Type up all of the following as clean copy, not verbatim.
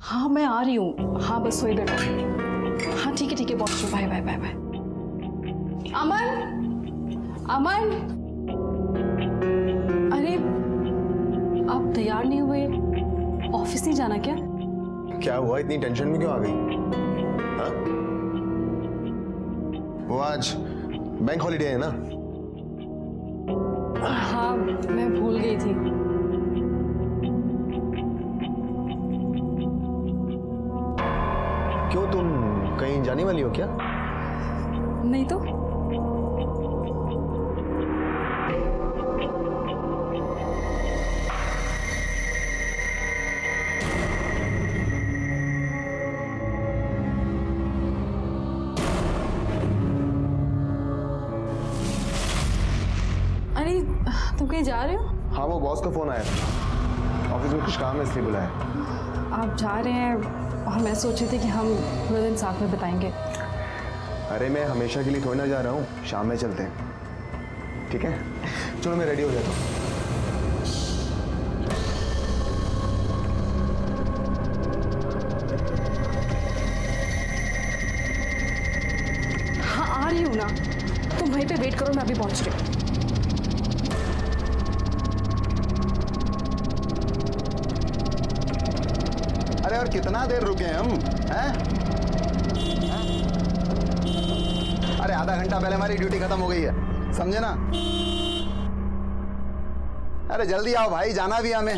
हाँ मैं आ रही हूँ, हाँ बस वही बैठो। हाँ ठीक है पहुँच रही हूँ, बाय बाय बाय बाय। अमन अमन, अरे आप तैयार नहीं हुए, ऑफिस नहीं जाना क्या? क्या हुआ, इतनी टेंशन में क्यों आ गई? हाँ? वो आज बैंक हॉलिडे है ना? हाँ मैं भूल गई थी। क्यों, तुम कहीं जाने वाली हो क्या? नहीं तो। अरे तुम कहीं जा रहे हो? हाँ, वो बॉस का फोन आया था, ऑफिस में कुछ काम है इसलिए बुलाया। आप जा रहे हैं और मैं सोच रही थी कि हम पूरा दिन साथ में बिताएंगे। अरे मैं हमेशा के लिए थोड़ी ना जा रहा हूँ, शाम में चलते हैं, ठीक है? चलो मैं रेडी हो जाता हूँ। हाँ आ रही हूँ ना, तुम वहीं पे वेट करो, मैं अभी पहुँच रही हूँ। अरे और कितना देर रुके हम, हैं? अरे आधा घंटा पहले हमारी ड्यूटी खत्म हो गई है, समझे ना? अरे जल्दी आओ भाई, जाना भी हमें।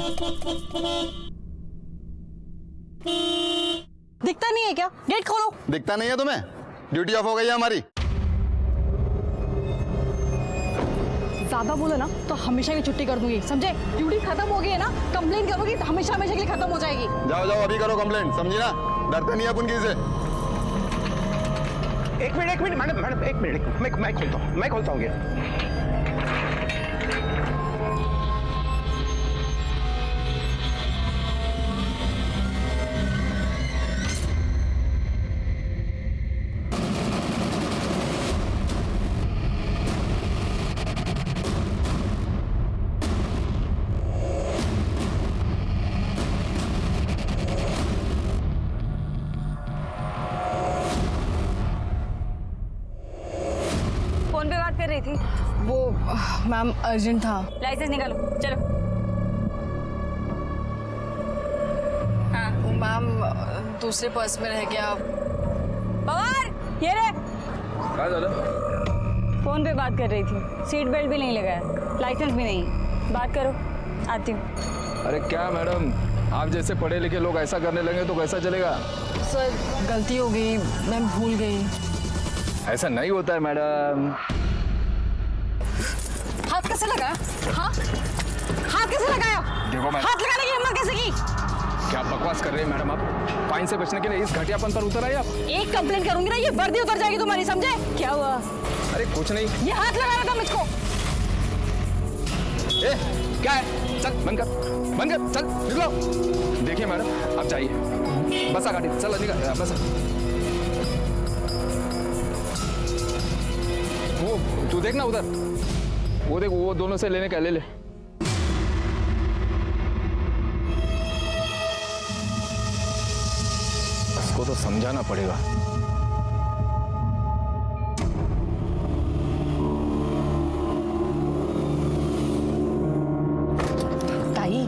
दिखता नहीं है क्या? गेट खोलो। दिखता नहीं है तुम्हें? ड्यूटी ऑफ हो गई है हमारी। ज्यादा बोले ना तो हमेशा की छुट्टी कर दूंगी, समझे? ड्यूटी खत्म हो गई है ना, कंप्लेन करोगी तो हमेशा हमेशा के लिए खत्म हो जाएगी। जाओ जाओ अभी करो कंप्लेंट, समझी ना? डरते नहीं अपन किसी से। एक मिनट मैडम एक मिनट, मैं खोलता हूँ गेट। फोन पे बात कर रही थी। वो मैम अर्जेंट था। लाइसेंस निकालो, चलो। हाँ वो मैम दूसरे पर्स में रह गया। पवार ये रे। क्या दादा? फोन पे बात कर रही थी, सीट बेल्ट भी नहीं लगाया, लाइसेंस भी नहीं, बात करो, आती हूँ। अरे क्या मैडम, आप जैसे पढ़े लिखे लोग ऐसा करने लगे तो कैसा चलेगा? सर गलती हो गई, मैं भूल गई। ऐसा नहीं होता है मैडम। हाथ कैसे लगाया? हाँ हाथ कैसे लगाया? देखो मैडम, हाथ लगाने की हिम्मत कैसे की? क्या बकवास कर रहे हैं मैडम आप? फाइन से बचने के लिए इस घटियापन पर उतर आए आप। एक कंप्लेंट करूंगी ना, ये वर्दी उतर जाएगी तुम्हारी, समझे? क्या हुआ? अरे कुछ नहीं। ये हाथ लगाना था मुझको। ए, क्या है? चल बंद कर, चल निकलो। देखिए मैडम, आप जाइए, बस आ गाड़ी, चल निकल बस। वो तू देखना उधर, वो देख, वो दोनों से लेने का ले ले। इसको तो समझाना पड़ेगा। ताई,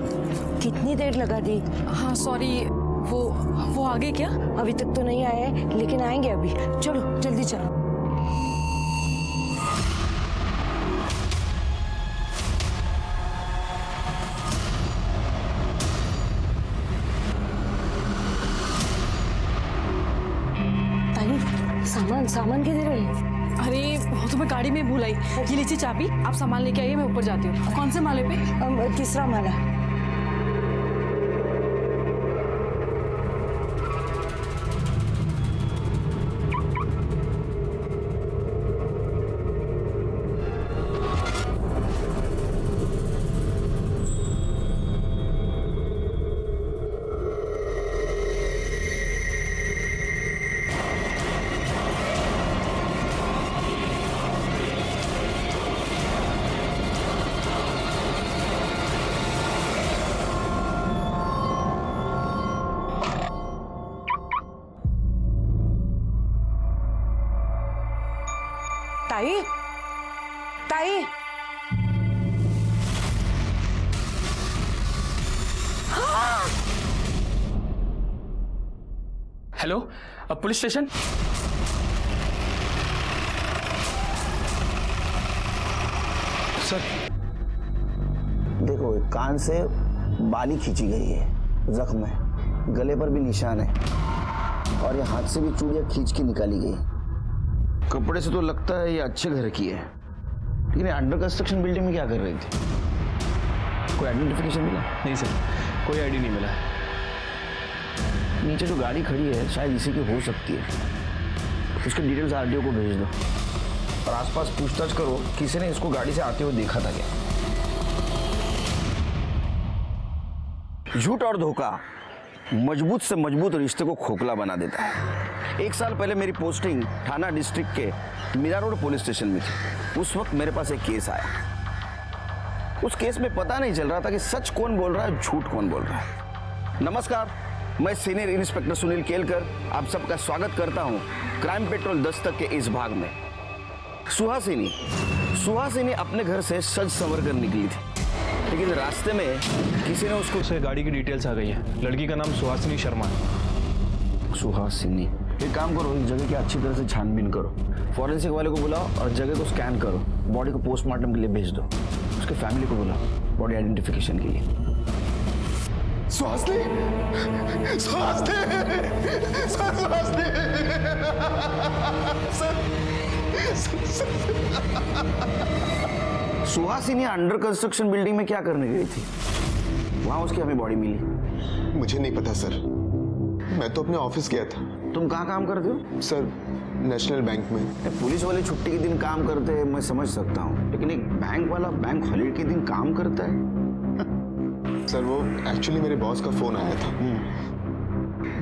कितनी देर लगा दी? हाँ सॉरी, वो आ गए क्या? अभी तक तो नहीं आए, लेकिन आएंगे अभी। चलो जल्दी चलो। सामान किधर है? अरे वो तो मैं गाड़ी में भूल आई। ये लीजिए चाबी, आप सामान लेके आइए, मैं ऊपर जाती हूँ। कौन से माले पे? तीसरा माला। ताई ताई हेलो, पुलिस स्टेशन। सर, देखो कान से बाली खींची गई है, जख्म है, गले पर भी निशान है और ये हाथ से भी चूड़ियां खींच के निकाली गई। कपड़े से तो लगता है ये अच्छे घर की है, लेकिन अंडर कंस्ट्रक्शन बिल्डिंग में क्या कर रही थी? कोई आइडेंटिफिकेशन मिला? नहीं सर, कोई आईडी नहीं मिला है। नीचे जो गाड़ी खड़ी है शायद इसी की हो सकती है। उसके डिटेल्स आरटीओ को भेज दो और आसपास पूछताछ करो किसी ने इसको गाड़ी से आते हुए देखा था क्या। झूठ और धोखा मजबूत से मजबूत रिश्ते को खोखला बना देता है। 1 साल पहले मेरी पोस्टिंग थाना डिस्ट्रिक्ट के मीरा रोड पुलिस स्टेशन में थी। उस वक्त मेरे पास एक केस आया। उस केस में पता नहीं चल रहा था कि सच कौन बोल रहा है, झूठ कौन बोल रहा है। नमस्कार, मैं सीनियर इंस्पेक्टर सुनील केलकर आप सबका स्वागत करता हूं क्राइम पेट्रोल दस्तक के इस भाग में। सुहासिनी अपने घर से सज संवर कर निकली थी, लेकिन रास्ते में किसी ने उसको उसे गाड़ी की डिटेल्स आ गई है। लड़की का नाम सुहासिनी शर्मा है। सुहासिनी, एक काम करो, इस जगह की अच्छी तरह से छानबीन करो, फॉरेंसिक वाले को बुलाओ और जगह को स्कैन करो, बॉडी को पोस्टमार्टम के लिए भेज दो। उसके फैमिली को बुलाओ बॉडी आइडेंटिफिकेशन के लिए। सुहासिनी अंडर कंस्ट्रक्शन बिल्डिंग में क्या करने गई थी? वहां उसकी हमें बॉडी मिली। मुझे नहीं पता सर, मैं तो अपने ऑफिस गया था। तुम कहाँ काम करते हो? सर, नेशनल बैंक में। पुलिस वाले छुट्टी के दिन काम करते हैं मैं समझ सकता हूँ, लेकिन एक बैंक वाला बैंक हॉलीडे के दिन काम करता है? सर, वो एक्चुअली मेरे बॉस का फोन आया था।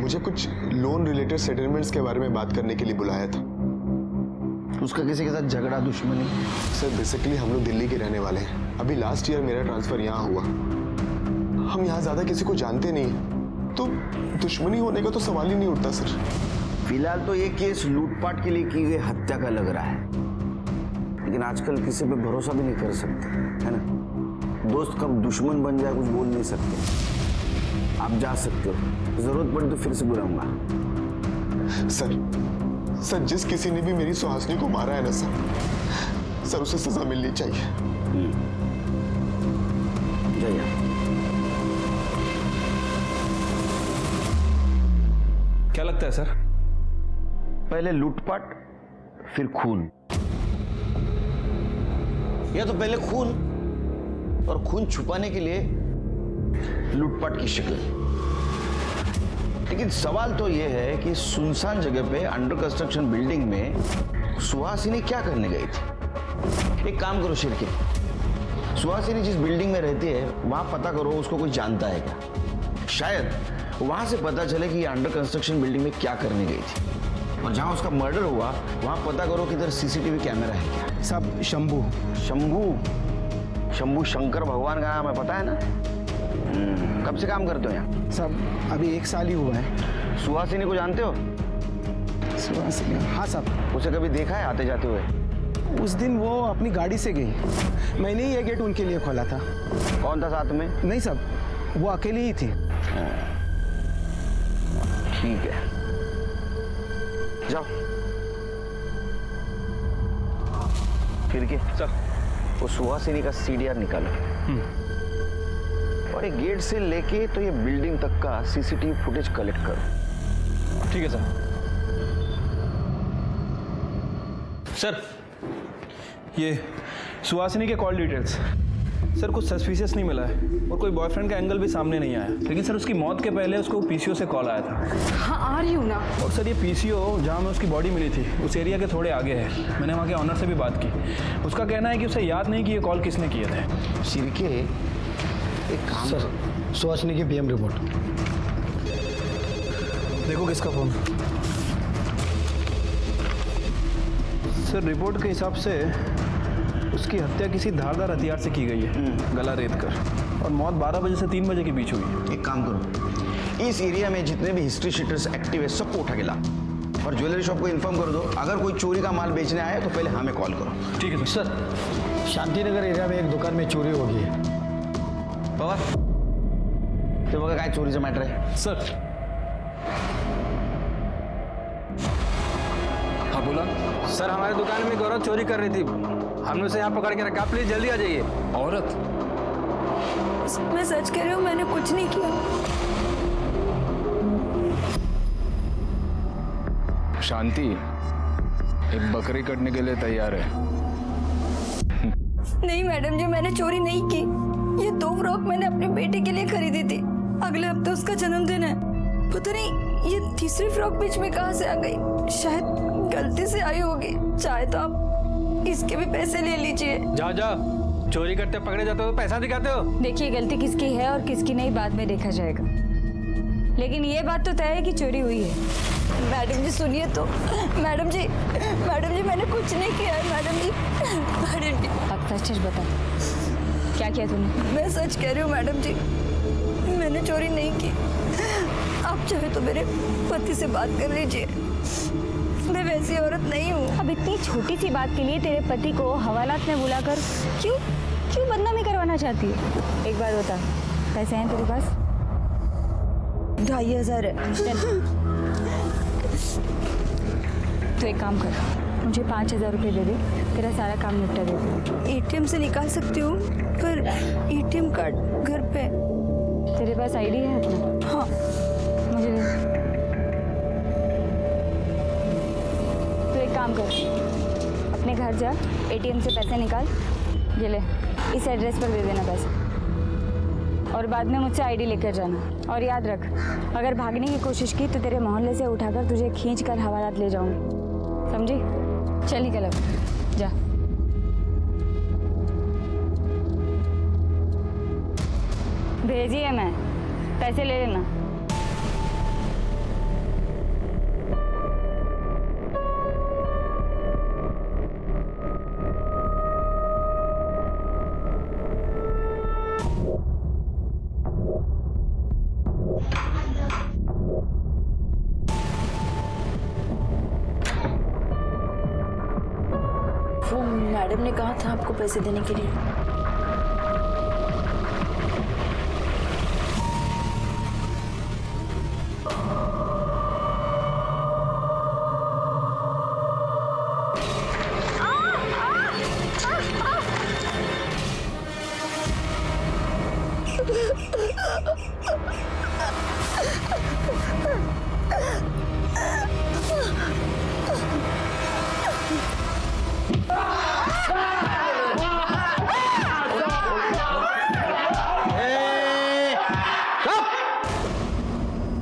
मुझे कुछ लोन रिलेटेड सेटलमेंट्स के बारे में बात करने के लिए बुलाया था। उसका किसी के साथ झगड़ा दुश्मनी? सर, बेसिकली हम लोग दिल्ली के रहने वाले हैं। अभी लास्ट ईयर मेरा ट्रांसफर यहाँ हुआ। हम यहाँ ज्यादा किसी को जानते नहीं, तो दुश्मनी होने का तो सवाल ही नहीं उठता सर। फिलहाल तो ये केस लूटपाट के लिए की गई हत्या का लग रहा है, लेकिन आजकल किसी पे भरोसा भी नहीं कर सकते, है ना? दोस्त कब दुश्मन बन जाए कुछ बोल नहीं सकते। आप जा सकते हो, जरूरत पड़ी तो फिर से बुलाऊंगा। सर, जिस किसी ने भी मेरी सुहासिनी को मारा है ना सर, उसे सजा मिलनी चाहिए। जाइए। क्या लगता है सर? पहले लूटपाट फिर खून, या तो पहले खून और खून छुपाने के लिए लूटपाट की शक्ल। लेकिन सवाल तो यह है कि सुनसान जगह पे अंडर कंस्ट्रक्शन बिल्डिंग में सुहासिनी क्या करने गई थी? एक काम करो शिरके, सुहासिनी जिस बिल्डिंग में रहती है वहां पता करो उसको कोई जानता है क्या। शायद वहां से पता चले कि ये अंडर कंस्ट्रक्शन बिल्डिंग में क्या करने गई थी। और जहां उसका मर्डर हुआ वहां पता करो कि इधर सीसीटीवी कैमरा है क्या। सब शंभू शंकर भगवान का नाम है, पता है ना? कब से काम करते हो यहाँ? सब अभी 1 साल ही हुआ है। सुहासिनी को जानते हो? सुहासिनी, हाँ सब। उसे कभी देखा है आते जाते हुए? उस दिन वो अपनी गाड़ी से गई, मैंने ही ये गेट उनके लिए खोला था। कौन था साथ में? नहीं सब, वो अकेली ही थी। ठीक है, जाओ। फिर के सर, वो सुहासिनी का सीडीआर निकालो और ये गेट से लेके तो ये बिल्डिंग तक का सीसीटीवी फुटेज कलेक्ट करो। ठीक है सर। सर, ये सुहासिनी के कॉल डिटेल्स सर, कुछ सस्पिशियस नहीं मिला है और कोई बॉयफ्रेंड का एंगल भी सामने नहीं आया। लेकिन सर उसकी मौत के पहले उसको पीसीओ से कॉल आया था। हाँ, आ रही हूँ ना। और सर ये पीसीओ जहाँ में उसकी बॉडी मिली थी उस एरिया के थोड़े आगे है। मैंने वहाँ के ऑनर से भी बात की, उसका कहना है कि उसे याद नहीं कि ये कॉल किसने किए थे। शिरके, एक काम सर, सुहासिनी की पीएम रिपोर्ट देखो किसका फोन। सर रिपोर्ट के हिसाब से उसकी हत्या किसी धारदार हथियार से की गई है, गला रेत कर, और मौत 12 बजे से 3 बजे के बीच हुई है। एक काम करो, इस एरिया में जितने भी हिस्ट्री शीटर्स एक्टिव है सबको उठा के ला। और ज्वेलरी शॉप को इन्फॉर्म कर दो, अगर कोई चोरी का माल बेचने आए तो पहले हमें कॉल करो। ठीक है सर। सर शांतिनगर एरिया में एक दुकान में चोरी हो गई है। बाबा ते बघा काय चोरीचं मॅटर आहे। सर हाँ बोला। सर हमारी दुकान में एक औरत चोरी कर रही थी, हमने उसे यहाँ पकड़ के रखा, प्लीज जल्दी आ जाइए। औरत? मैं सच कह रही हूँ, मैंने कुछ नहीं किया। शांति एक बकरी कटने के लिए तैयार है। नहीं मैडम जी, मैंने चोरी नहीं की। ये 2 फ्रॉक मैंने अपने बेटे के लिए खरीदी थी, अगले हफ्ते उसका जन्मदिन है। पता नहीं ये तीसरी फ्रॉक बीच में कहाँ से आ गई, शायद गलती से आई होगी। चाहे तो आप इसके भी पैसे ले लीजिए। जाओ जाओ, चोरी करते पकड़े जाते हो तो पैसा दिखाते हो। देखिए गलती किसकी है और किसकी नहीं बाद में देखा जाएगा, लेकिन ये बात तो तय है कि चोरी हुई है। मैडम जी सुनिए तो। मैडम जी मैंने कुछ नहीं किया है। मैडम जी अब सच सच बता, क्या किया तूने? मैं सच कह रही हूँ मैडम जी, मैंने चोरी नहीं की। आप चाहे तो मेरे पति से बात कर लीजिए, मैं वैसी औरत नहीं हूँ। अब इतनी छोटी सी बात के लिए तेरे पति को हवालात में बुलाकर क्यों बदनामी करवाना चाहती है? एक बात बता, पैसे हैं तेरे पास? 2500 है। चल तो एक काम कर, मुझे 5000 रुपये दे दे, तेरा सारा काम निपटा दे दे। एटीएम से निकाल सकती हूँ, पर एटीएम कार्ड घर पे। तेरे पास आईडी है अपना? हाँ। मुझे दे। तो एक काम कर, अपने घर जा, एटीएम से पैसे निकाल, ये ले, इस एड्रेस पर दे देना पैसे, और बाद में मुझसे आईडी लेकर जाना। और याद रख, अगर भागने की कोशिश की तो तेरे मोहल्ले से उठाकर तुझे खींच कर हवालात ले जाऊंगी, समझी? चल निकल अब, जा। भेजिए, मैं पैसे ले लेना। वो मैडम ने कहा था आपको पैसे देने के लिए।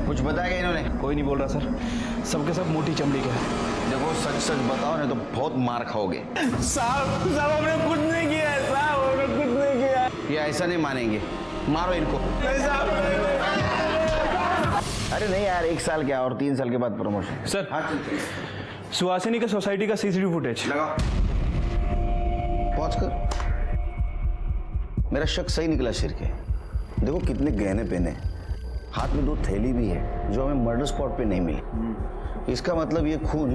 कुछ बताया इन्होंने? कोई नहीं बोल रहा सर, सबके सब मोटी चमड़ी के हैं। देखो सच सच बताओ नहीं तो बहुत मार खाओगे। साहब हमने कुछ नहीं किया है, साहब हमने कुछ नहीं किया है। ये ऐसा नहीं मानेंगे, मारो इनको। नहीं साहब, अरे नहीं यार, 1 साल क्या और 3 साल के बाद प्रमोशन। सर हाँ सुहासिनी के सोसाइटी का सीसीटीवी फुटेज लगाओ, पहुंच कर। मेरा शक सही निकला शिरके। देखो कितने गहने पहने, हाथ में 2 थैली भी है जो हमें मर्डर स्पॉट पे नहीं मिली। इसका मतलब ये खून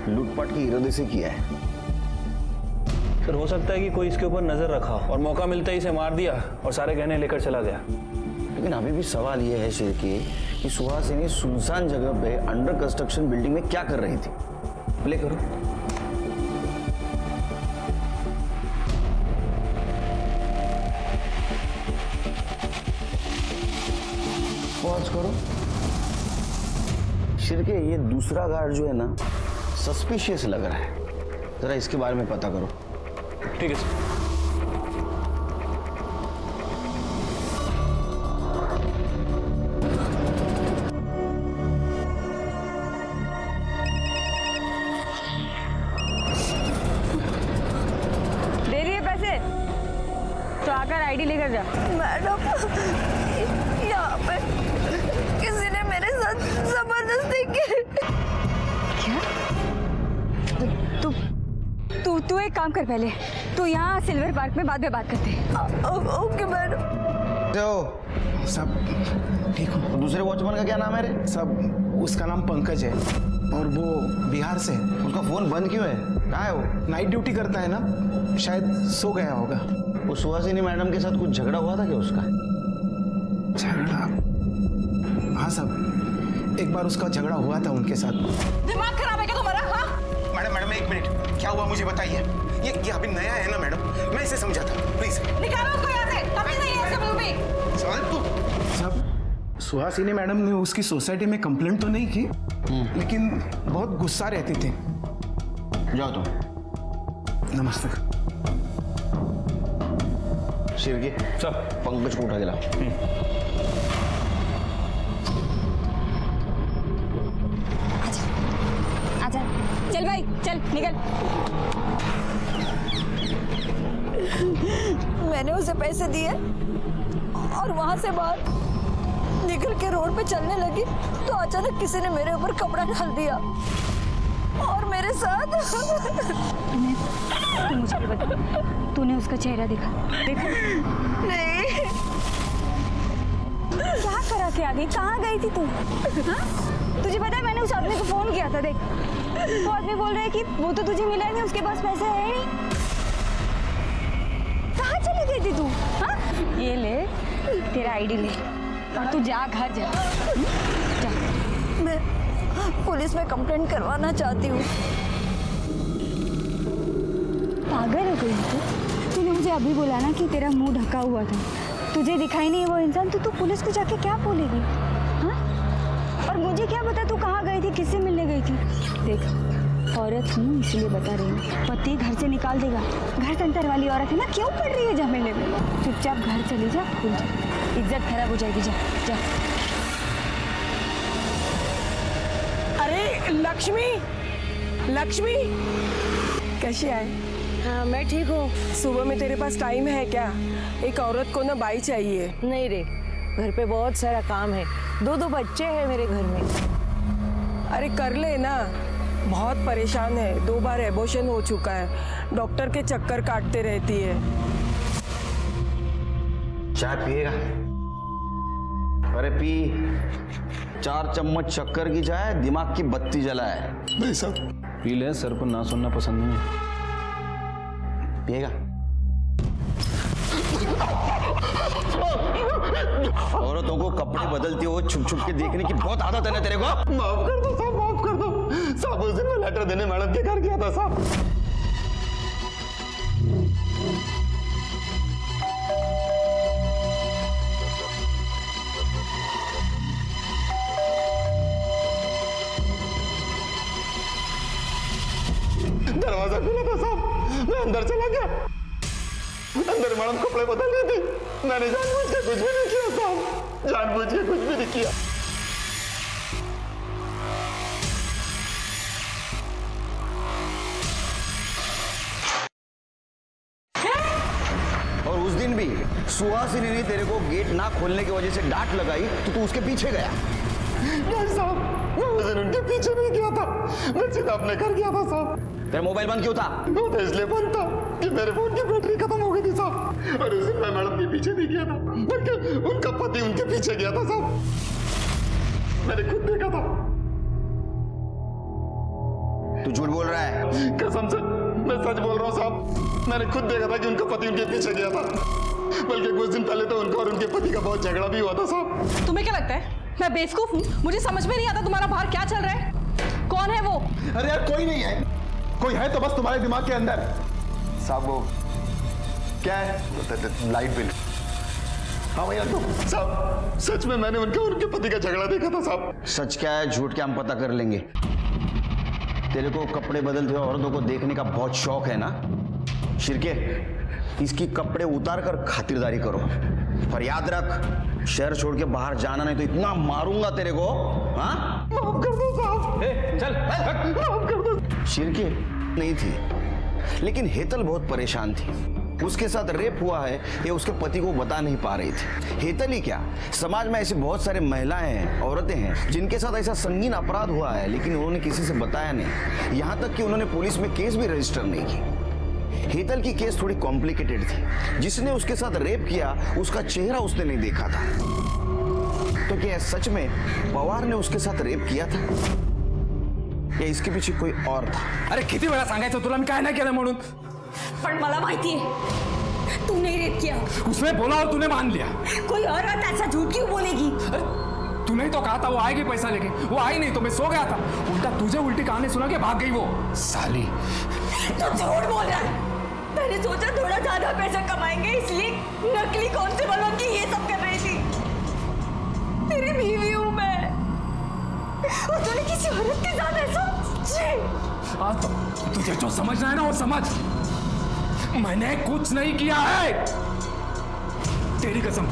लूटपाट के इरादे से किया है। सर हो सकता है कि कोई इसके ऊपर नजर रखा और मौका मिलता ही इसे मार दिया और सारे गहने लेकर चला गया। लेकिन अभी भी सवाल ये है शिरके कि सुहासिनी सुनसान जगह पे अंडर कंस्ट्रक्शन बिल्डिंग में क्या कर रही थी? प्ले करो। पॉज करो। शिरके ये दूसरा गार्ड जो है ना, सस्पिशियस लग रहा है, जरा इसके बारे में पता करो। ठीक है सर। दे रही है पैसे तो आकर आईडी लेकर जा। मैडम यहाँ पे किसी ने मेरे साथ जबरदस्ती की। क्या? तू एक काम कर, पहले तू यहाँ सिल्वर पार्क में बाद में बात करते हैं। Okay madam. तो सब ठीक हूँ। दूसरे वॉचमैन का क्या नाम है रे? सब उसका नाम पंकज है और वो बिहार से है। उसका फोन बंद क्यों है? कहाँ है वो? नाइट ड्यूटी करता है ना, शायद सो गया होगा। वो सुहासिनी मैडम के साथ कुछ झगड़ा हुआ था क्या उसका? झगड़ा? हाँ सब, एक बार उसका झगड़ा हुआ था उनके साथ। दिमाग खराब है क्या तुम्हारा? हाँ मैडम एक मिनट, क्या हुआ मुझे बताइए। ये अभी नया है ना मैडम, मैं इसे समझाता हूँ, प्लीज। निकालो उसको यहाँ से, अभी नहीं है सब भी। चल तू। सब सुहासिनी मैडम ने उसकी सोसाइटी में कंप्लेंट तो नहीं की, लेकिन बहुत गुस्सा रहती थी। जाओ तुम। नमस्ते। शिरके सर पंकज को उठा के लाओ। आजा, चल भाई चल निकल। मैंने उसे पैसे दिए और वहां से बाहर निकल के रोड पे चलने लगी तो अचानक किसी ने मेरे ऊपर कपड़ा डाल दिया और मेरे साथ। तू मुझे भी बता, तूने उसका चेहरा देखा? नहीं। क्या करा के आ गई? कहाँ गई थी तू? हाँ? तुझे पता है मैंने उस आदमी को फोन किया था, देख वो आदमी बोल रहा है कि वो तो तुझे मिला नहीं, उसके पास पैसे है नहीं। कहाँ चली गई थी तू? हाँ? ये ले तेरा आईडी ले और तू जा घर जा। जा। मैं पुलिस में कंप्लेंट करवाना चाहती हूँ। पागल हो गई तू? तूने मुझे अभी बोला ना कि तेरा मुंह ढका हुआ था, तुझे दिखाई नहीं है वो इंसान, तो तू पुलिस को जाके क्या बोलेगी? हाँ? और मुझे क्या पता तू कहाँ गई थी, किससे मिलने गई थी? देख औरत हूँ इसलिए बता रही हूँ, पति घर से निकाल देगा। घर संसार वाली औरत है ना, क्यों पड़ रही है झमेले में? चुपचाप घर चली जा, भूल जा, इज्जत खराब हो जाएगी। जा जा। अरे लक्ष्मी, लक्ष्मी कैसी है? हाँ मैं ठीक हूँ। सुबह में तेरे पास टाइम है क्या? एक औरत को ना बाई चाहिए। नहीं रे, घर पे बहुत सारा काम है, दो बच्चे हैं मेरे घर में। अरे कर ले ना, बहुत परेशान है, 2 बार एबॉर्शन हो चुका है, डॉक्टर के चक्कर काटते रहती है। चाय पिएगा? अरे पी। 4 चम्मच शक्कर की चाय दिमाग की बत्ती जलाए। नहीं साहब। पी ले, सर को ना सुनना पसंद नहीं है। पिएगा? औरतों को कपड़े बदलते हुए छुप छुप के देखने की बहुत आदत है ना तेरे को? माफ कर दो साहब, माफ कर दो साहब। उस दिन मैं लेटर देने मैडम के घर गया था साहब। दरवाजा खुला था साहब, मैं अंदर चला गया। अंदर मैडम कपड़े बदल रही थी। मैंने जानबूझ के कुछ भी नहीं किया साहब, जानबूझ के कुछ भी नहीं किया। और उस दिन भी सुहासिनी ने तेरे को गेट ना खोलने की वजह से डांट लगाई तो तू उसके पीछे गया। नहीं साहब, मैं उस दिन उनके पीछे नहीं गया था, मैं सीधा अपने घर गया था साहब। तेरा मोबाइल बंद क्यों था? वो तो इसलिए बंद था कि मेरे फोन की बैटरी खत्म हो गई थी साहब। और उस दिन मैं मैडम के पीछे नहीं गया था, बल्कि उनका पति उनके पीछे गया था साहब। मैंने खुद देखा था। तू झूठ बोल रहा है? कसम से मैं सच बोल रहा हूँ साहब। मैंने खुद देखा था कि उनका पति उनके पीछे गया था, बल्कि कुछ दिन पहले तो उनका और उनके पति का बहुत झगड़ा भी हुआ था साहब। तुम्हें क्या लगता है मैं बेवकूफ हूँ? मुझे समझ में नहीं आता तुम्हारा बाहर क्या चल रहा है। कौन है वो? अरे यार कोई नहीं है, कोई है तो बस तुम्हारे दिमाग के अंदर। साहब वो क्या है? Light bill. हाँ भैया तो साहब सच में मैंने उनके और उनके पति का झगड़ा देखा था साहब। सच क्या है झूठ क्या हम पता कर लेंगे। तेरे को कपड़े बदलते हुए औरतों को देखने का बहुत शौक है ना? शिरके, इसकी कपड़े उतार कर खातिरदारी करो, पर याद रख शहर छोड़ के बाहर जाना नहीं तो इतना मारूंगा तेरे को। हाँ माफ कर दो साहब। चल माफ कर दो। शिरके नहीं थी, लेकिन हेतल बहुत परेशान थी। उसके साथ रेप हुआ है ये उसके पति को बता नहीं पा रही थी। हेतल ही क्या, समाज में ऐसी बहुत सारे महिलाएं हैं, औरतें हैं जिनके साथ ऐसा संगीन अपराध हुआ है लेकिन उन्होंने किसी से बताया नहीं। यहाँ तक कि उन्होंने पुलिस में केस भी रजिस्टर नहीं की। हेतल की केस थोड़ी कॉम्प्लिकेटेड थी। जिसने उसके साथ रेप किया उसका चेहरा उसने नहीं देखा था। तो क्या सच में पवार ने उसके साथ रेप किया था या इसके पीछे कोई और था? अरे किती वेळा सांगायचं तुला मी काय नाही केलं म्हणून? पण मला माहिती है तूने रेप किया। उसने बोला और तूने मान लिया। कोई और रहता ऐसा झूठ क्यों बोलेगी? तूने ही तो कहा था वो आएगी पैसा लेके, वो आई नहीं तो मैं सो गया था। उल्टा तुझे उल्टी कहानी सुना के भाग गई वो साली। तो झूठ बोल रहा है। मैंने सोचा थोड़ा ज्यादा पैसा कमाएंगे इसलिए नकली कांस्टेबल की ये सब कर रही थी। तेरी बीवी हूं मैं और तूने किसी औरत के साथ ऐसा? हाँ तो तुझे जो समझना है ना वो समझ। मैंने कुछ नहीं किया है, तेरी कसम।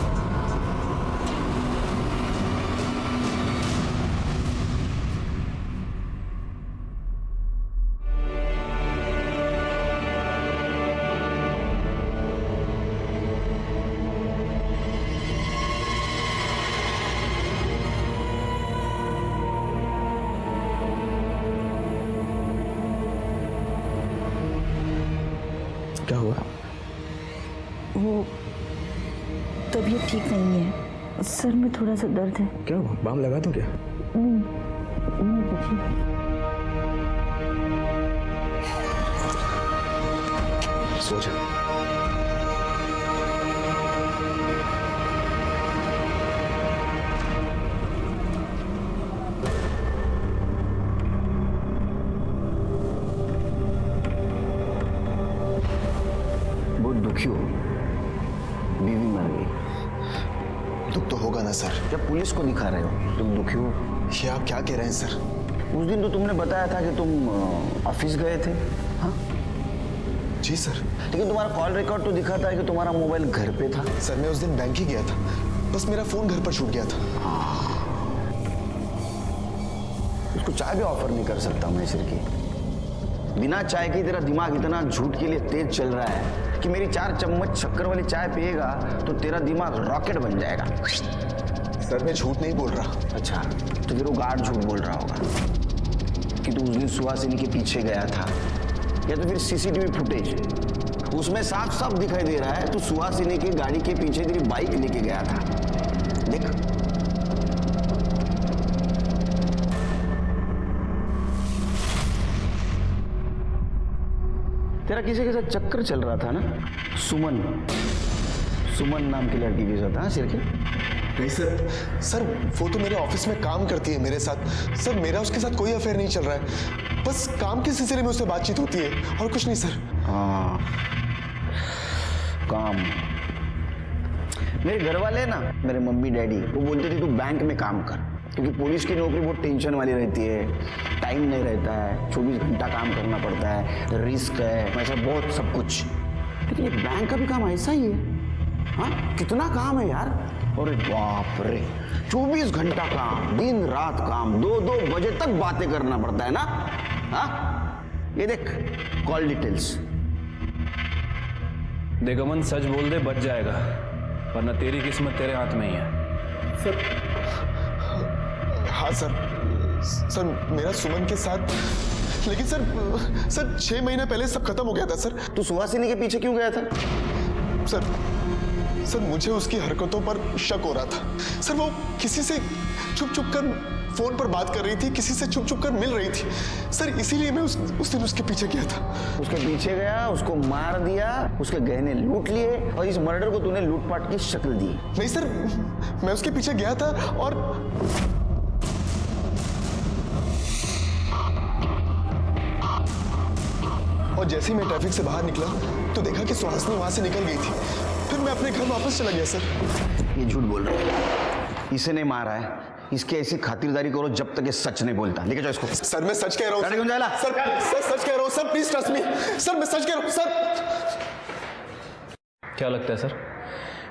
क्या हुआ? वो तबीयत ठीक नहीं है, सर में थोड़ा सा दर्द है। क्या हुआ? बाम लगा दूं क्या? नहीं कुछ। सो जा। बहुत दुखी हो, बीवी मर गई। दुख तो होगा ना सर। जब पुलिस को दिखा रहे हो तुम दुखी हो? ये आप क्या कह रहे हैं सर? उस दिन तो तुमने बताया था कि तुम ऑफिस गए थे। हाँ जी सर। लेकिन तुम्हारा कॉल रिकॉर्ड तो दिखाता है कि तुम्हारा मोबाइल घर पे था। सर मैं उस दिन बैंक ही गया था, बस मेरा फोन घर पर छूट गया था। उसको चाय भी ऑफर नहीं कर सकता मैं सिर की। बिना चाय के तेरा दिमाग इतना झूठ के लिए तेज चल रहा है कि मेरी 4 चम्मच शक्कर वाली चाय पिएगा तो तेरा दिमाग रॉकेट बन जाएगा। सर मैं झूठ नहीं बोल रहा। अच्छा तो फिर वो गार्ड झूठ बोल रहा होगा कि तू उस दिन सुहासिनी के पीछे गया था, या तो फिर सीसीटीवी फुटेज उसमें साफ साफ दिखाई दे रहा है तू सुहासिनी की गाड़ी के पीछे तेरी बाइक लेके गया था। देख तेरा किसी के साथ चक्कर चल रहा था ना? सुमन नाम की लड़की के साथ। हाँ सिर के? नहीं सर, सर वो तो मेरे ऑफिस में काम करती है मेरे साथ। सर मेरा उसके साथ कोई अफेयर नहीं चल रहा है, बस काम के सिलसिले में उससे बातचीत होती है और कुछ नहीं सर। हाँ काम। मेरे घर वाले ना, मेरे मम्मी डैडी वो बोलते थे तू बैंक में काम कर, क्योंकि पुलिस की नौकरी बहुत टेंशन वाली रहती है, टाइम नहीं रहता है, 24 घंटा काम करना पड़ता है, रिस्क है, ऐसा बहुत सब कुछ। लेकिन ये बैंक का भी काम ऐसा ही है। हाँ कितना काम है यार। अरे बाप रे, 24 घंटा काम, दिन रात काम, 2-2 बजे तक बातें करना पड़ता है ना। हाँ ये देख कॉल डिटेल्स। देख अमन सच बोल दे बच जाएगा, वरना तेरी किस्मत तेरे हाथ में ही है। सर हाँ सर मेरा सुमन के साथ, लेकिन सर 6 महीने पहले सब खत्म हो गया था सर। तू सुहासिनी के पीछे क्यों गया था? सर मुझे उसकी हरकतों पर शक हो रहा था। सर वो किसी से छुप कर फोन पर बात कर रही थी, किसी से छुप कर मिल रही थी सर, इसीलिए मैं उस दिन उसके पीछे गया था। उसके पीछे गया, उसको मार दिया, उसके गहने लूट लिए और इस मर्डर को तूने लूटपाट की शक्ल दी। नहीं सर, मैं उसके पीछे गया था और जैसे ही मैं ट्रैफिक से बाहर निकला तो देखा कि सुहासिनी वहां से निकल गई थी। फिर मैं अपने घर वापस चला गया सर। ये झूठ बोल रहा है, इसे नहीं मारा है, इसकी ऐसी खातिरदारी करो जब तक ये सच नहीं बोलता। लेके जाओ इसको। सर मैं सच कह रहा हूँ सर सच कह रहा हूँ sir, please trust me sir, मैं सच कह रहा हूँ सर। क्या लगता है सर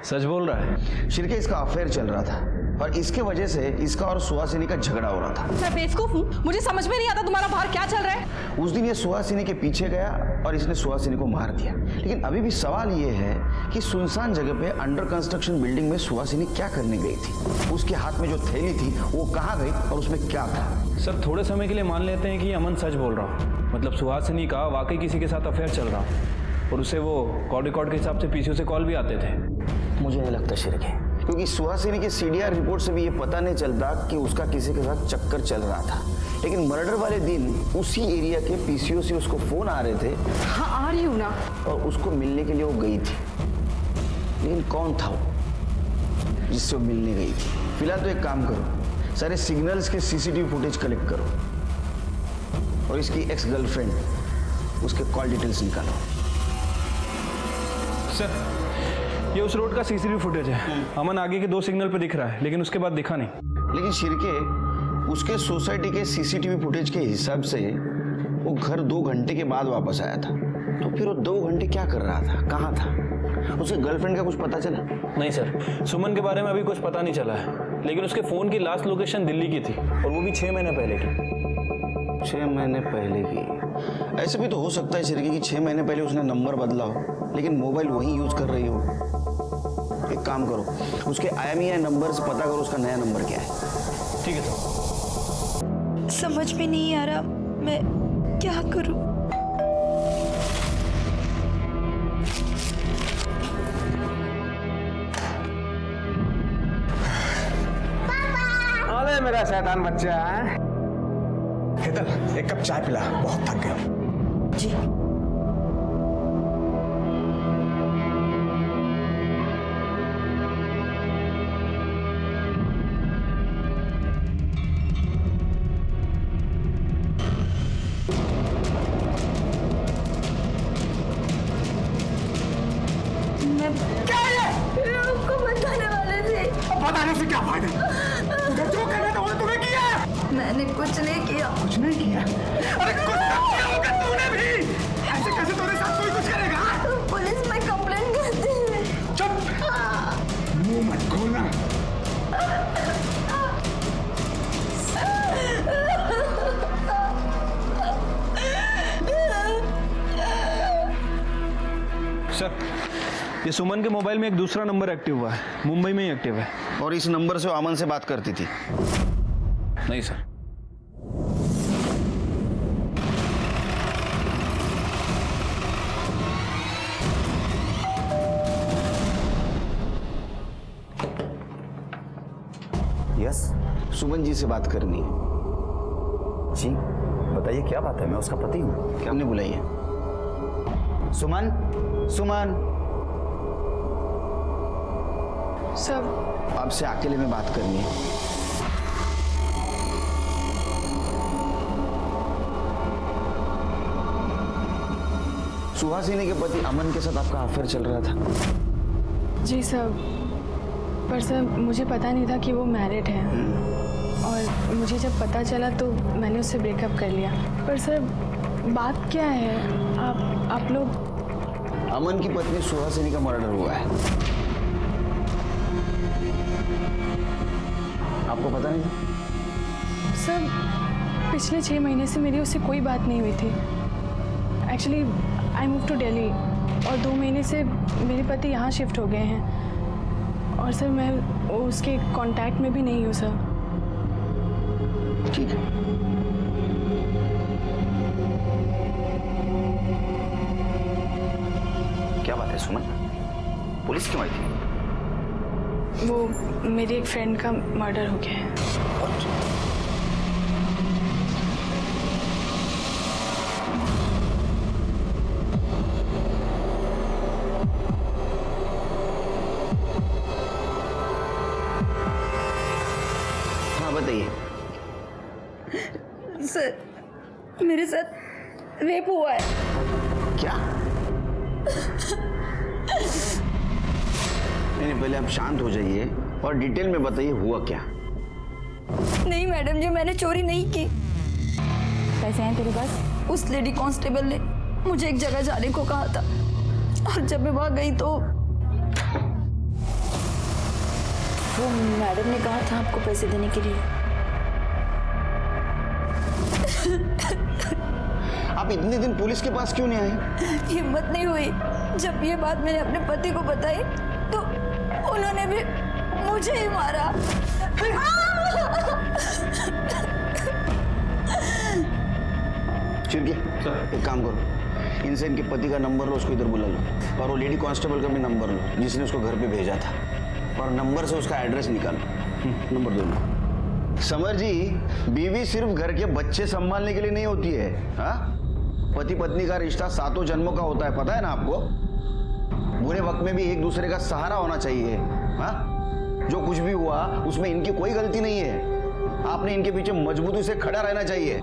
सच बोल रहा है? शिरके इसका अफेयर चल रहा था और इसके वजह से इसका और सुहासिनी का झगड़ा हो रहा था। मैं बेवकूफ हूँ, मुझे समझ में नहीं आता तुम्हारा बाहर क्या चल रहा है। उस दिन ये सुहासिनी के पीछे गया और इसने सुहासिनी को मार दिया। लेकिन अभी भी सवाल ये है कि सुनसान जगह पे अंडर कंस्ट्रक्शन बिल्डिंग में सुहासिनी क्या करने गई थी? उसके हाथ में जो थैली थी वो कहाँ गई और उसमें क्या था? सर थोड़े समय के लिए मान लेते हैं कि अमन सच बोल रहा हूँ, मतलब सुहासिनी का वाकई किसी के साथ अफेयर चल रहा हूँ। और उसे वो कॉल रिकॉर्ड के हिसाब से पीसीओ से कॉल भी आते थे। मुझे नहीं लगता शिरके, क्योंकि सुहासिनी की सीडीआर रिपोर्ट से भी ये पता नहीं चलता कि उसका किसी के साथ चक्कर चल रहा था। लेकिन मर्डर वाले दिन उसी एरिया के पीसीओ से उसको फोन आ रहे थे। हाँ आ रही हूँ ना। और उसको मिलने के लिए वो गई थी, लेकिन कौन था वो जिससे वो मिलने गई थी? फिलहाल तो एक काम करो, सारे सिग्नल्स के सीसीटीवी फुटेज कलेक्ट करो और इसकी एक्स गर्लफ्रेंड उसके कॉल डिटेल्स निकालो। सर ये उस रोड का सीसीटीवी फुटेज है। अमन आगे के 2 सिग्नल पे दिख रहा है, लेकिन उसके बाद दिखा नहीं। लेकिन शिरके, उसके सोसाइटी के सीसीटीवी फुटेज के हिसाब से वो घर 2 घंटे के बाद वापस आया था। तो फिर वो 2 घंटे क्या कर रहा था, कहाँ था? उसके गर्लफ्रेंड का कुछ पता चला? नहीं सर, सुमन के बारे में अभी कुछ पता नहीं चला है, लेकिन उसके फोन की लास्ट लोकेशन दिल्ली की थी और वो भी 6 महीने पहले की। 6 महीने पहले की? ऐसे भी तो हो सकता है शिरके कि 6 महीने पहले उसने नंबर बदला हो, लेकिन मोबाइल वही यूज कर रही हो। एक काम करो, उसके IMEI नंबर से पता करो उसका नया नंबर क्या है। ठीक है सर। समझ में नहीं आ रहा मैं क्या करूं। अरे मेरा शैतान बच्चा, हितल एक कप चाय पिला, बहुत थक गया। जी बताने से क्या फायदा? तुझे जो करना था वो तूने किया। मैंने कुछ नहीं किया। कुछ नहीं किया? अरे कुछ तो किया होगा तूने भी। ऐसे कैसे तेरे साथ कोई कुछ करेगा? पुलिस में कंप्लेंट करती है। चुप, मुंह मत खोलना। सर ये सुमन के मोबाइल में एक दूसरा नंबर एक्टिव हुआ है, मुंबई में ही एक्टिव है। और इस नंबर से वो अमन से बात करती थी? नहीं सर। यस, सुमन जी से बात करनी है। जी बताइए क्या बात है, मैं उसका पति हूँ। क्या हमने बुलाई है? सुमन, सुमन सब आपसे अकेले में बात करनी है। सुहासिनी के पति अमन के साथ आपका अफेयर चल रहा था? जी सर, पर सर मुझे पता नहीं था कि वो मैरिड है और मुझे जब पता चला तो मैंने उससे ब्रेकअप कर लिया। पर सर बात क्या है? आप लोग? अमन की पत्नी सुहासिनी का मर्डर हुआ है। आपको पता नहीं था? सर पिछले 6 महीने से मेरी उससे कोई बात नहीं हुई थी। Actually I move to Delhi और 2 महीने से मेरे पति यहाँ शिफ्ट हो गए हैं और सर मैं उसके कांटेक्ट में भी नहीं हूँ सर। ठीक है, क्या बात है सुमन? पुलिस क्यों आई थी? वो मेरी एक फ्रेंड का मर्डर हो गया है। हाँ बताइए। सर मेरे साथ रेप हुआ है। क्या? नहीं, पहले आप शांत हो जाइए और डिटेल में बताइए हुआ क्या। नहीं मैडम जी, मैंने चोरी नहीं की। पैसे हैं तेरे पास? उस लेडी कांस्टेबल ने मुझे एक जगह जाने को कहा था और जब मैं वहां गई तो वो मैडम ने कहा था आपको पैसे देने के लिए। आप इतने दिन पुलिस के पास क्यों नहीं आई? हिम्मत नहीं हुई। जब ये बात मैंने अपने पति को बताई तो उन्होंने भी मुझे ही मारा। चिरके एक काम करो, इनसे इनके पति का नंबर लो, उसको इधर बुला लो, और वो लेडी कांस्टेबल का भी नंबर लो जिसने उसको घर पे भेजा था, और नंबर से उसका एड्रेस निकालो। नंबर दो लो। समर जी, बीवी सिर्फ घर के बच्चे संभालने के लिए नहीं होती है। हाँ, पति पत्नी का रिश्ता 7 जन्मों का होता है, पता है ना आपको? बुरे वक्त में भी एक दूसरे का सहारा होना चाहिए। हाँ, जो कुछ भी हुआ उसमें इनकी कोई गलती नहीं है, आपने इनके पीछे मजबूती से खड़ा रहना चाहिए।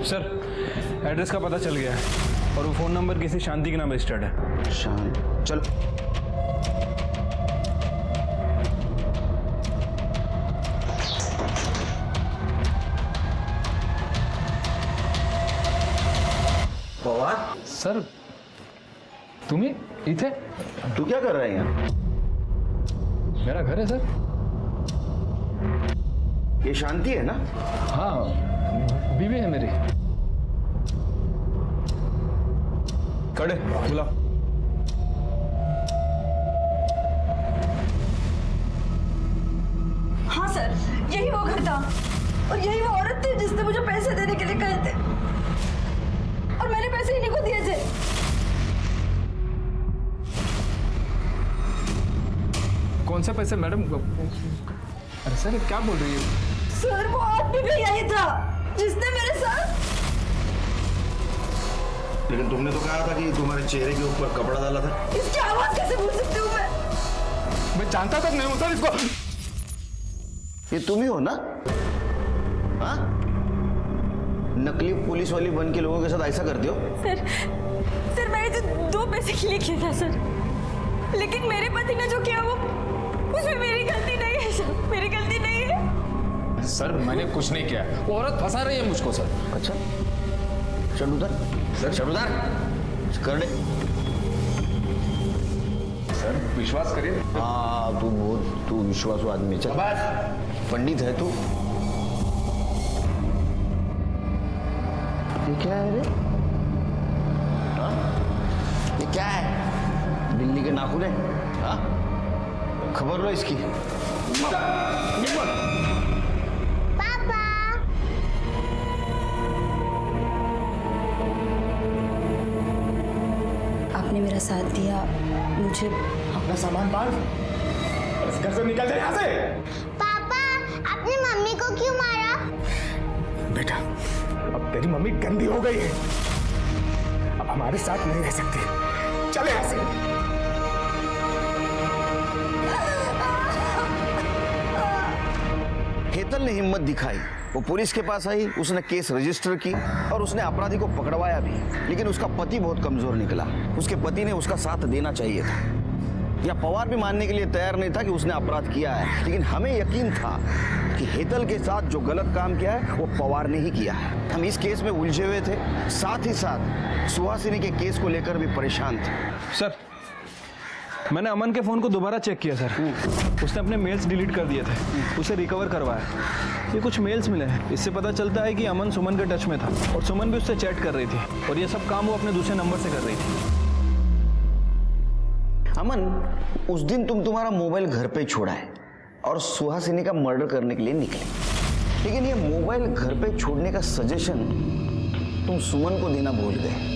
सर, एड्रेस का पता चल गया है और वो फ़ोन नंबर किसी शांति के नाम रजिस्टर्ड है। शांति, चलो। पवार सर, तुम्ही इथे? तू क्या कर रहा है यहाँ? मेरा घर है सर। ये शांति है ना? हाँ, बीवी है मेरी। खड़े, बुलाओ। हाँ सर, यही वो घर था और यही वो औरत थी जिसने मुझे पैसे देने के लिए कहे थे और मैंने पैसे इन्हीं को दिए थे। कौन से पैसे मैडम? अरे सर, क्या बोल रही है? सर, वो आदमी भी यही था जिसने मेरे साथ। लेकिन तुमने तो कहा था कि तुम्हारे चेहरे के ऊपर कपड़ा डाला था। इसकी आवाज कैसे भूल सकती हूँ मैं जानता तक नहीं हूँ सर इसको। ये तुम ही हो ना? हाँ, नकली पुलिस वाली बन के लोगों के साथ ऐसा करते हो? सर मैंने तो 2 पैसे के लिए किया था सर, लेकिन मेरे पति ने जो किया वो उसमें मेरी गलती नहीं है सर, मेरी गलती नहीं है। सर, मैंने कुछ नहीं किया, वो औरत फंसा रही है मुझको सर। अच्छा, शर्ट सर, शर्ट कर ले। सर, विश्वास करिए। हाँ, तू विश्वासू आदमी। चल, पंडित है तू। ये क्या है रे? हाँ? ये क्या है? बिल्ली के नाखून है? हाँ? खबर लो इसकी। आपने मेरा साथ दिया, मुझे अपना सामान बांध, इस घर से निकल जाए यहाँ से। पापा, अपनी मम्मी को क्यों मारा? बेटा, अब तेरी मम्मी गंदी हो गई है, अब हमारे साथ नहीं रह सकती। चले यहाँ से। हेतल ने हिम्मत दिखाई, वो पुलिस के पास आई, उसने केस रजिस्टर की और उसने अपराधी को पकड़वाया भी, लेकिन उसका पति बहुत कमजोर निकला। उसके पति ने उसका साथ देना चाहिए था, या पवार भी मानने के लिए तैयार नहीं था कि उसने अपराध किया है, लेकिन हमें यकीन था कि हेतल के साथ जो गलत काम किया है वो पवार ने ही किया है। हम इस केस में उलझे हुए थे, साथ ही साथ सुहासिनी के केस को लेकर भी परेशान थे। सर, मैंने अमन के फ़ोन को दोबारा चेक किया सर, उसने अपने मेल्स डिलीट कर दिए थे, उसे रिकवर करवाया। ये कुछ मेल्स मिले हैं, इससे पता चलता है कि अमन सुमन के टच में था और सुमन भी उससे चैट कर रही थी, और ये सब काम वो अपने दूसरे नंबर से कर रही थी। अमन, उस दिन तुम्हारा मोबाइल घर पे छोड़ा है और सुहासिनी का मर्डर करने के लिए निकले, लेकिन ये मोबाइल घर पे छोड़ने का सजेशन तुम सुमन को देना भूल गए,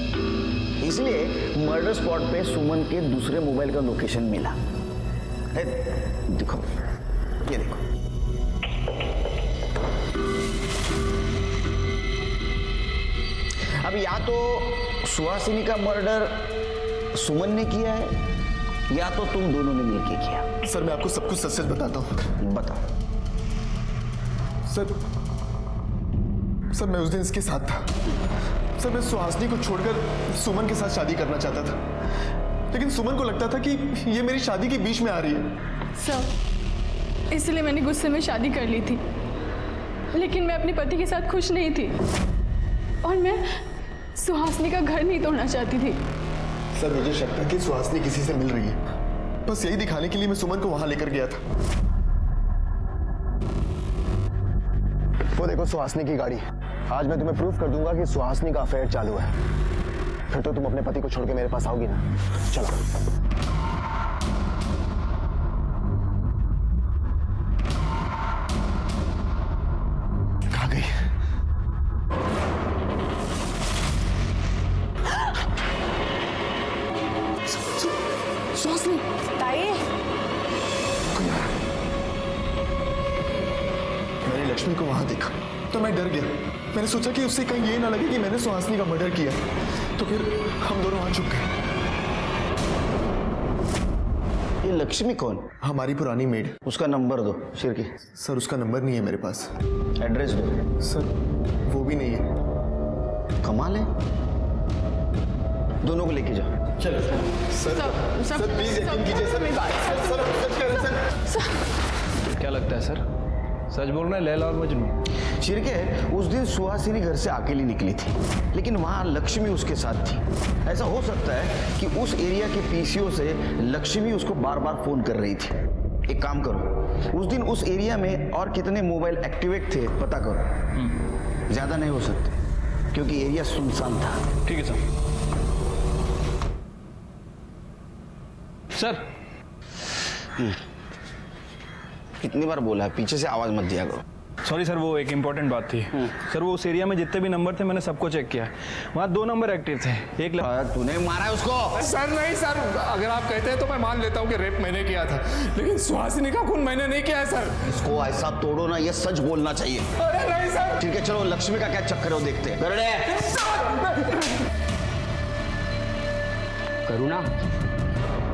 इसलिए मर्डर स्पॉट पे सुमन के दूसरे मोबाइल का लोकेशन मिला। देखो, ये देखो। अब या तो सुहासिनी का मर्डर सुमन ने किया है या तो तुम दोनों ने मिलकर किया। सर, मैं आपको सब कुछ सच सच बताता हूँ। बताओ। सर, मैं उस दिन इसके साथ था। सर, मैं सुहासिनी को छोड़कर सुमन के साथ शादी करना चाहता था, लेकिन सुमन को लगता था कि ये मेरी शादी के बीच में आ रही है। सर, इसलिए मैंने गुस्से में शादी कर ली थी, लेकिन मैं अपने पति के साथ खुश नहीं थी और मैं सुहासिनी का घर नहीं तोड़ना चाहती थी। सर, मुझे शक था कि सुहासिनी किसी से मिल रही है, बस यही दिखाने के लिए मैं सुमन को वहां लेकर गया था। वो देखो सुहासिनी की गाड़ी। आज मैं तुम्हें प्रूफ कर दूंगा कि सुहासिनी का अफेयर चालू है, फिर तो तुम अपने पति को छोड़ के मेरे पास आओगी ना। चलो। कहाँ गई? लक्ष्मी को वहां देखा तो मैं डर गया। मैंने सोचा कि उससे कहीं ये ना लगे कि मैंने सुहासिनी का मर्डर किया, तो फिर हम दोनों वहां छुप गए। ये लक्ष्मी कौन? हमारी पुरानी मेड। उसका नंबर दो शिरके। सर उसका नंबर नहीं है मेरे पास। एड्रेस दो। सर वो भी नहीं है। कमाल है, दोनों को लेके जाओ। चलो सर प्लीज यकीन कीजिए सर सच कह रहे हैं सर। क्या लगता है सर, सच बोल रहे हैं लैला और मजनू? शिरके, उस दिन सुहासिनी घर से अकेली निकली थी, लेकिन वहां लक्ष्मी उसके साथ थी। ऐसा हो सकता है कि उस एरिया के पीसीओ से लक्ष्मी उसको बार बार फोन कर रही थी। एक काम करो, उस दिन उस एरिया में और कितने मोबाइल एक्टिवेट थे पता करो। ज्यादा नहीं हो सकते क्योंकि एरिया सुनसान था। ठीक है सर। सर कितनी बार बोला है पीछे से आवाज मत दिया करो। सॉरी सर, वो एक इम्पोर्टेंट बात थी। सर वो उस एरिया में जितने भी नंबर थे मैंने सबको चेक किया, वहाँ 2 नंबर एक्टिव थे। एक तूने मारा है उसको? सर नहीं सर, अगर आप कहते हैं तो मैं मान लेता हूँ कि रेप मैंने किया था, लेकिन सुहासिनी का खून मैंने नहीं किया है सर। इसको ऐसा तोड़ो ना, ये सच बोलना चाहिए। अरे नहीं सर। ठीक है चलो, लक्ष्मी का क्या चक्कर है वो देखते हैं। करुणा,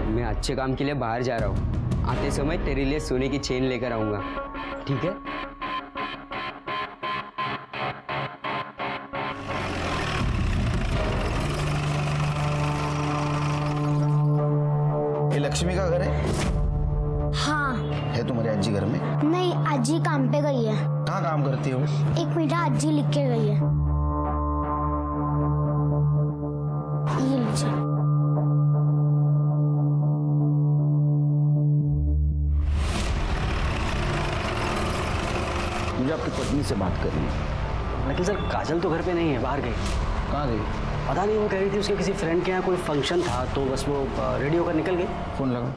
मैं अच्छे काम के लिए बाहर जा रहा हूँ। आते समय तेरे लिए सोने की चेन लेकर आऊंगा, ठीक है? ये लक्ष्मी का घर है? हाँ। है तुम्हारी अज्जी घर में? नहीं, अज्जी काम पे गई है। कहाँ काम करती हो? एक मीठा अज्जी लिख के गई है। ये लीजिए। मुझे आपकी पत्नी से बात करनी है। लेकिन सर काजल तो घर पे नहीं है, बाहर गई। कहाँ गई? पता नहीं, वो कह रही थी उसके किसी फ्रेंड के यहाँ कोई फंक्शन था तो बस वो रेडी होकर निकल गई। फोन लगा।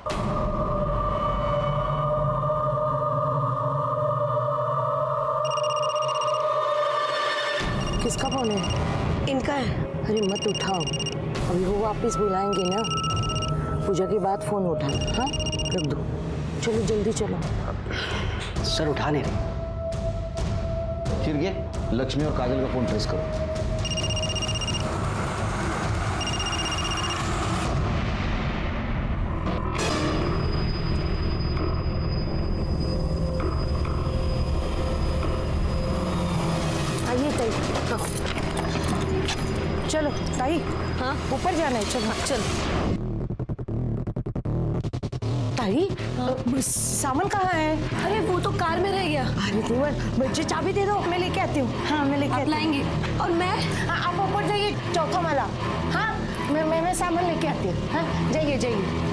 किसका फोन है? इनका है। अरे मत उठाओ, अभी वो वापस बुलाएंगे ना। पूजा के बाद फोन उठाना। हाँ रख दो, चलो जल्दी चलो। सर उठा नहीं रही। शिरके, लक्ष्मी और काजल का फोन ट्रेस करो। आइए ताई, हाँ। चलो ताई, हाँ ऊपर जाना है। चलो चलो ताई, सामान कहाँ है? अरे वो तो कार में रह गया। अरे देवर, बच्चे चाबी दे दो, मैं लेके आती हूँ। हाँ मैं लेके आती हूँ। लाएंगे। और मैं? हाँ आप ऊपर जाइए, चौथा माला। हाँ मैं सामान लेके आती हूँ। हाँ जाइए जाइए।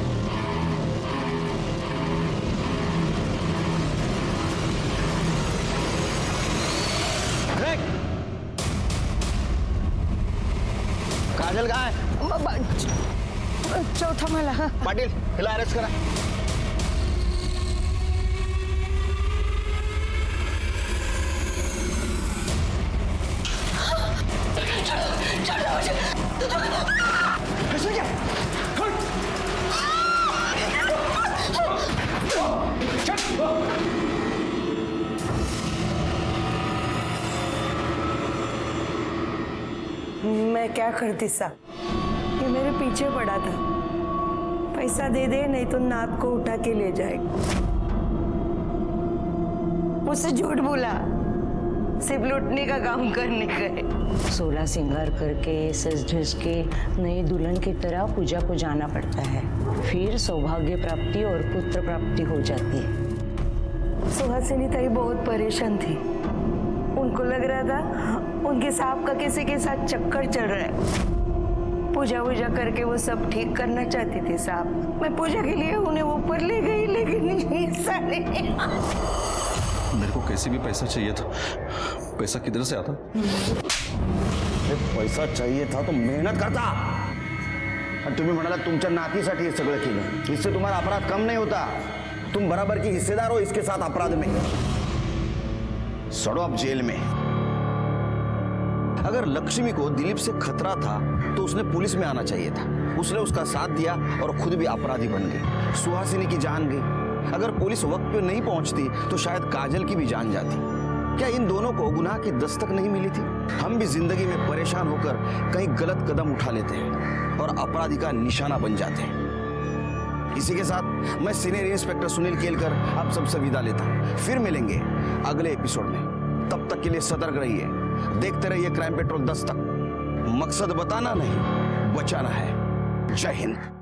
काजल कहाँ है? चौथा माला। हाँ पाटिल, हिला अरेस्ट करा। मैं क्या करती सा, ये मेरे पीछे पड़ा था। पैसा दे दे नहीं तो नाक को उठा के ले जाएगा। मुझसे झूठ बोला, सिर्फ लूटने का काम करने गए। 16 श्रृंगार करके सज धज के नई दुल्हन की तरह पूजा को जाना पड़ता है, फिर सौभाग्य प्राप्ति और पुत्र प्राप्ति हो जाती है। सुहासिनी ताई बहुत परेशान थी। उनको लग रहा था उनके सांप का किसी के साथ चक्कर चल रहा है। पूजा वूजा करके वो सब ठीक करना चाहती थी साहब। मैं पूजा के लिए उन्हें ऊपर ले गई, लेकिन ऐसा नहीं। मेरे को कैसे भी पैसा चाहिए था। पैसा किधर से आता? पैसा चाहिए था तो मेहनत करता। आणि तुम्ही म्हणाला तुमच्या नातीसाठी हे सगळं केलं, इससे तुम्हारा अपराध कम नहीं होता। तुम बराबर की हिस्सेदार हो इसके साथ अपराध में। सड़ो अब जेल में। अगर लक्ष्मी को दिलीप से खतरा था तो उसने पुलिस में आना चाहिए था। उसने उसका साथ दिया और खुद भी अपराधी बन गई। सुहासिनी की जान गई। अगर पुलिस वक्त पे नहीं पहुंचती तो शायद काजल की भी जान जाती। क्या इन दोनों को गुनाह की दस्तक नहीं मिली थी? हम भी जिंदगी में परेशान होकर कई गलत कदम उठा लेते हैं और अपराधी का निशाना बन जाते हैं। इसी के साथ मैं सीनियर इंस्पेक्टर सुनील केलकर आप सबसे विदा लेता हूं। फिर मिलेंगे अगले एपिसोड में। तब तक के लिए सतर्क रहिए, देखते रहिए क्राइम पेट्रोल 10 तक। मकसद बताना नहीं, बचाना है। जय हिंद।